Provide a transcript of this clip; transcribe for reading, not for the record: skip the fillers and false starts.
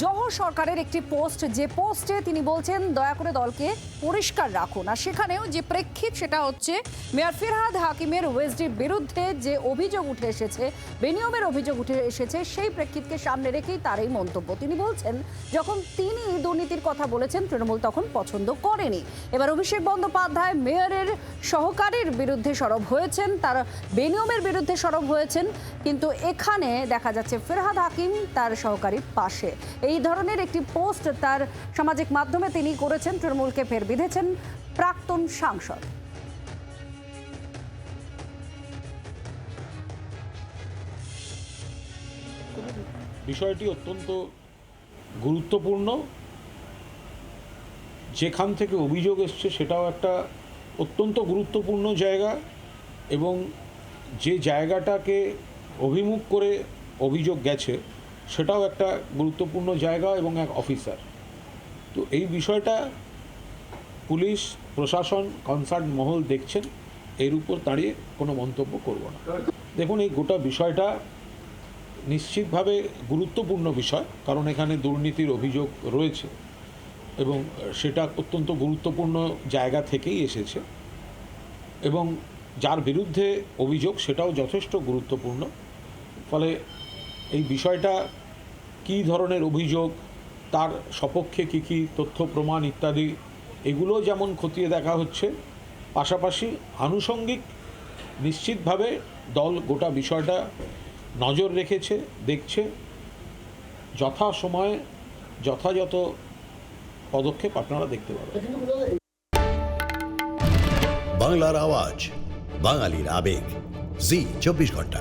জোহর সরকারের একটি পোস্ট, যে পোস্টে তিনি বলছেন দয়া করে দলকে পরিষ্কার রাখুন। আর সেখানেও যে প্রেক্ষিত সেটা হচ্ছে মেয়র ফিরহাদ হাকিমের ওয়েসডির বিরুদ্ধে যে অভিযোগ উঠে এসেছে, বেনিয়মের অভিযোগ উঠে এসেছে, সেই প্রেক্ষিতকে সামনে রেখেই তার এই মন্তব্য। তিনি বলছেন যখন তিনি দুর্নীতির কথা বলেছেন তৃণমূল তখন পছন্দ করেনি। এবার অভিষেক বন্দ্যোপাধ্যায় মেয়রের সহকারীর বিরুদ্ধে সরব হয়েছেন, তার বেনিয়মের বিরুদ্ধে সরব হয়েছেন, কিন্তু এখানে দেখা যাচ্ছে ফিরহাদ হাকিম তার সহকারীর পাশে। এই ধরনের একটি পোস্ট তার সামাজিক মাধ্যমে তিনি করেছেন, তৃণমূলকে ফের বিঁধেছেন প্রাক্তন সাংসদ। বিষয়টি অত্যন্ত গুরুত্বপূর্ণ। যেখান থেকে অভিযোগ এসছে সেটাও একটা অত্যন্ত গুরুত্বপূর্ণ জায়গা, এবং যে জায়গাটাকে অভিমুখ করে অভিযোগ গেছে সেটাও একটা গুরুত্বপূর্ণ জায়গা এবং এক অফিসার। তো এই বিষয়টা পুলিশ প্রশাসন কনসার্ন মহল দেখছেন, এর উপর দাঁড়িয়ে কোনো মন্তব্য করব না। দেখুন, এই গোটা বিষয়টা নিশ্চিতভাবে গুরুত্বপূর্ণ বিষয়, কারণ এখানে দুর্নীতির অভিযোগ রয়েছে এবং সেটা অত্যন্ত গুরুত্বপূর্ণ জায়গা থেকেই এসেছে, এবং যার বিরুদ্ধে অভিযোগ সেটাও যথেষ্ট গুরুত্বপূর্ণ। ফলে এই বিষয়টা কী ধরনের অভিযোগ, তার সপক্ষে কী কী তথ্য প্রমাণ ইত্যাদি, এগুলো যেমন খতিয়ে দেখা হচ্ছে, পাশাপাশি আনুষঙ্গিক নিশ্চিতভাবে দল গোটা বিষয়টা নজর রেখেছে, দেখছে, যথাসময়ে যথাযথ পদক্ষেপ আপনারা দেখতে পাবেন। বাংলার আওয়াজ, বাঙালির আবেগ, জি 24 ঘন্টা।